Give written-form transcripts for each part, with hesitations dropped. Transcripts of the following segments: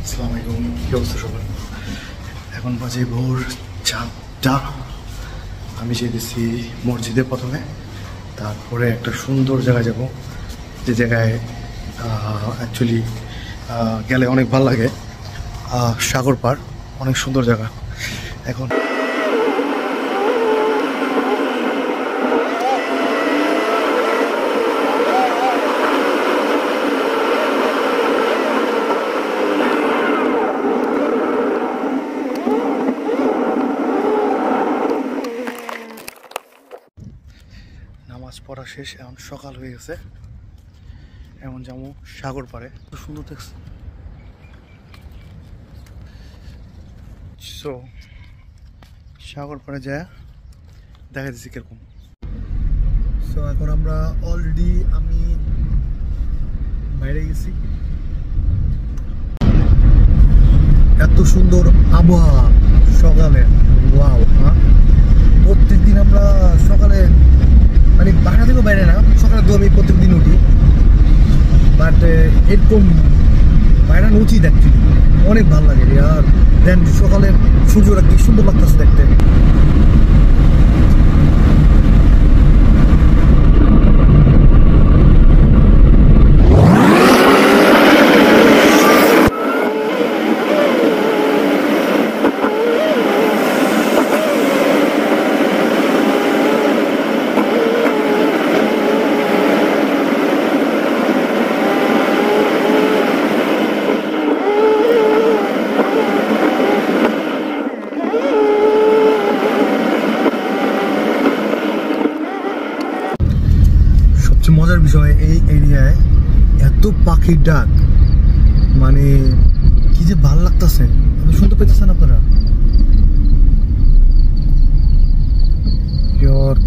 আসসালামু আলাইকুম, কী অবস্থা সবার? এখন বাজে ভোর 4টা। আমি যেতেছি মসজিদে প্রথমে, তারপরে একটা সুন্দর জায়গায় যাব, যে জায়গায় অ্যাকচুয়ালি গেলে অনেক ভালো লাগে। সাগর পাড়, অনেক সুন্দর জায়গা। এখন নামাজ পড়া শেষ, এখন সকাল হয়ে গেছে। এমন যাবো সাগর পাড়ে, খুব সুন্দর দেখছে। সো সাগর পাড়ে যায় দেখা দিচ্ছি কিরকম। সো এখন আমরা অলরেডি আমি বাইরে গেছি। এত সুন্দর আবহাওয়া সকালে, ওয়াও। হ্যাঁ, প্রত্যেকদিন আমরা সকালে মানে বাসা থেকেও বাইরে না, সকালে তো আমি প্রত্যেকদিন উঠি, বাট এরকম বাইরে উচিত অ্যাকচুয়ালি অনেক ভালো লাগে। আর দেন সকালে সূর্যটা কি সুন্দর লাগতেছে দেখতে। মজার বিষয়, এই এরিয়ায় এত পাখির ডাক, মানে কি যে ভালো লাগতেছে। আপনি শুনতে পেতেছেন আপনারা?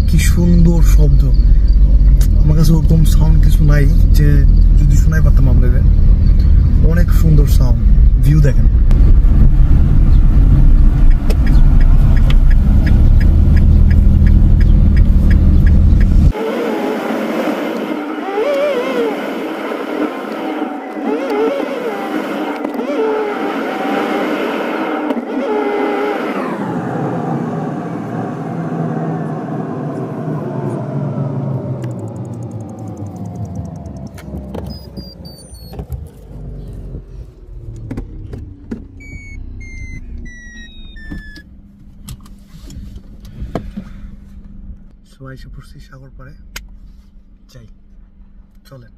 কি সুন্দর শব্দ। আমার কাছে ওরকম সাউন্ড কিছু নাই যে যদি শোনাই পারতাম আপনাদের। অনেক সুন্দর সাউন্ড, ভিউ দেখেন। সবাই এসে পড়ছি সাগর পাড়ে, যাই চলেন।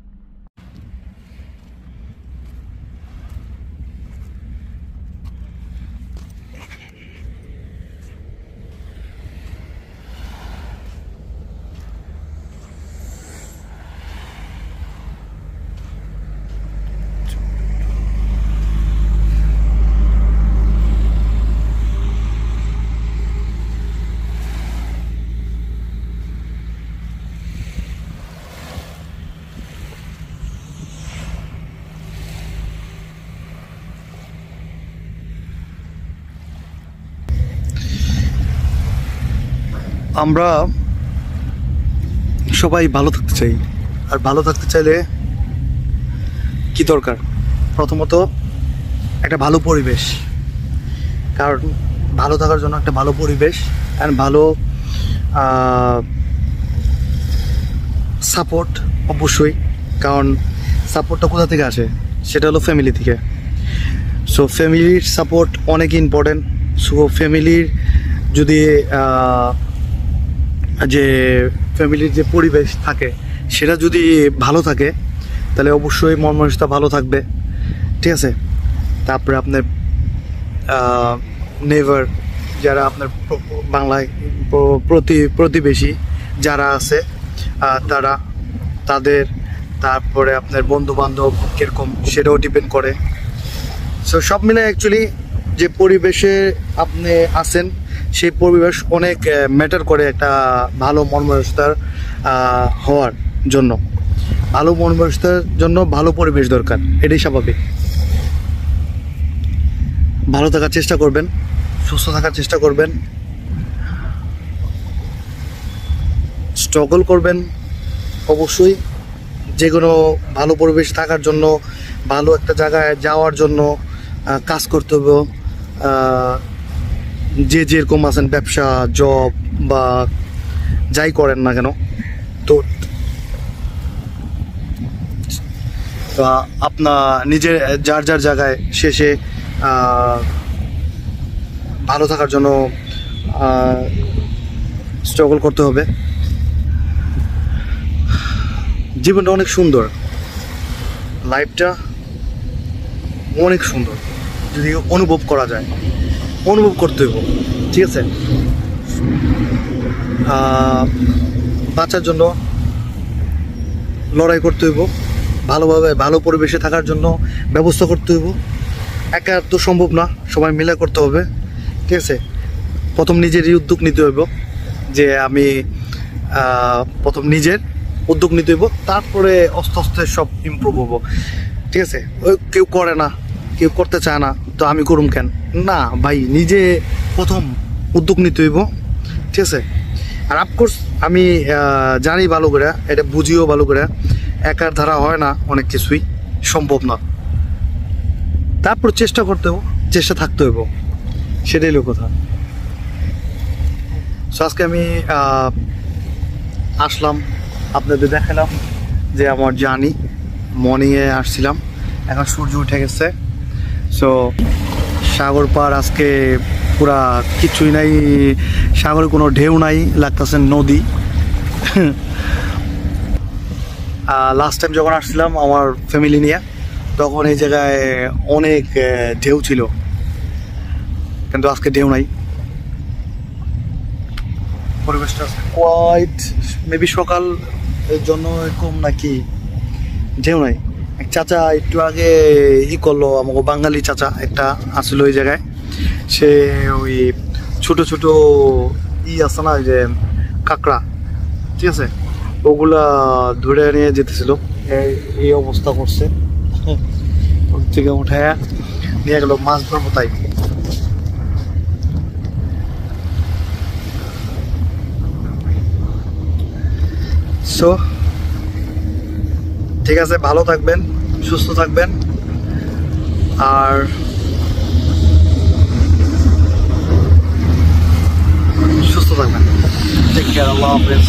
আমরা সবাই ভালো থাকতে চাই, আর ভালো থাকতে চাইলে কি দরকার? প্রথমত একটা ভালো পরিবেশ, কারণ ভালো থাকার জন্য একটা ভালো পরিবেশ অ্যান্ড ভালো সাপোর্ট অবশ্যই। কারণ সাপোর্টটা কোথা থেকে আসে? সেটা হলো ফ্যামিলি থেকে। সো ফ্যামিলির সাপোর্ট অনেক ইম্পর্টেন্ট। সো ফ্যামিলির যদি যে ফ্যামিলির যে পরিবেশ থাকে সেটা যদি ভালো থাকে তাহলে অবশ্যই মন মানসিকতা ভালো থাকবে, ঠিক আছে? তারপরে আপনার নেইবার, যারা আপনার বাংলায় প্রতিবেশী যারা আছে তাদের, তারপরে আপনার বন্ধু বান্ধব কীরকম সেটাও ডিপেন্ড করে। সো সব মিলে অ্যাকচুয়ালি যে পরিবেশে আপনি আছেন সেই পরিবেশ অনেক ম্যাটার করে একটা ভালো মন মানসিকতার হওয়ার জন্য। ভালো মন মানসিকতার জন্য ভালো পরিবেশ দরকার, এটাই স্বাভাবিক। ভালো থাকার চেষ্টা করবেন, সুস্থ থাকার চেষ্টা করবেন, স্ট্রাগল করবেন অবশ্যই। যে কোনো ভালো পরিবেশ থাকার জন্য, ভালো একটা জায়গায় যাওয়ার জন্য কাজ করতে হবে, যে যেরকম আছেন, ব্যবসা, জব বা যাই করেন না কেন, তো আপনার নিজের যার যার জায়গায় শেষে ভালো থাকার জন্য স্ট্রাগল করতে হবে। জীবনটা অনেক সুন্দর, লাইফটা অনেক সুন্দর যদি অনুভব করা যায়, অনুভব করতে হইব, ঠিক আছে? বাঁচার জন্য লড়াই করতে হইব, ভালোভাবে ভালো পরিবেশে থাকার জন্য ব্যবস্থা করতে হইব। একা তো সম্ভব না, সবাই মিলে করতে হবে, ঠিক আছে? প্রথম নিজেরই উদ্যোগ নিতে হইব, যে আমি প্রথম নিজের উদ্যোগ নিতে হইব, তারপরে আস্তে আস্তে সব ইমপ্রুভ হবো, ঠিক আছে? ওই কেউ করে না, কেউ করতে চায় না, তো আমি করুম কেন? না ভাই, নিজে প্রথম উদ্যোগ নিতে হইব, ঠিক আছে? আর অফকোর্স আমি জানি ভালো করে, এটা বুঝিও ভালো করে, একার ধারা হয় না, অনেক কিছুই সম্ভব না। তারপর চেষ্টা করতে হইব, চেষ্টা থাকতে হইব, সেটাই হলো কথা। সো আজকে আমি আসলাম, আপনাদের দেখালাম যে আমার জার্নি। মর্নিংয়ে আসছিলাম, এখন সূর্য উঠে গেছে। সো সাগর পার আজকে পুরা কিছুই নাই, সাগরে কোনো ঢেউ নাই, লাগতেছে নদী। লাস্ট টাইম যখন আসছিলাম আমার ফ্যামিলি নিয়ে, তখন এই জায়গায় অনেক ঢেউ ছিল, কিন্তু আজকে ঢেউ নাই। পরিবেশটা কোয়াইট, মেবি সকাল এর জন্য এরকম নাকি, ঢেউ নাই। এক চাচা একটু আগে করলো, আমাকে বাঙালি চাচা একটা আসলে ওই জায়গায়, সে ওই ছোট ছোট আছে না, ওই যে কাঁকড়া, ঠিক আছে, ওগুলা ধরে নিয়ে যেতেছিল, এই অবস্থা করছে। ওর থেকে উঠে নিয়ে গেল, মাছ ধরবো তাই। সো ঠিক আছে, ভালো থাকবেন, সুস্থ থাকবেন, আর সুস্থ থাকবেন। টেক কেয়ার, আল্লাহ হাফেজ।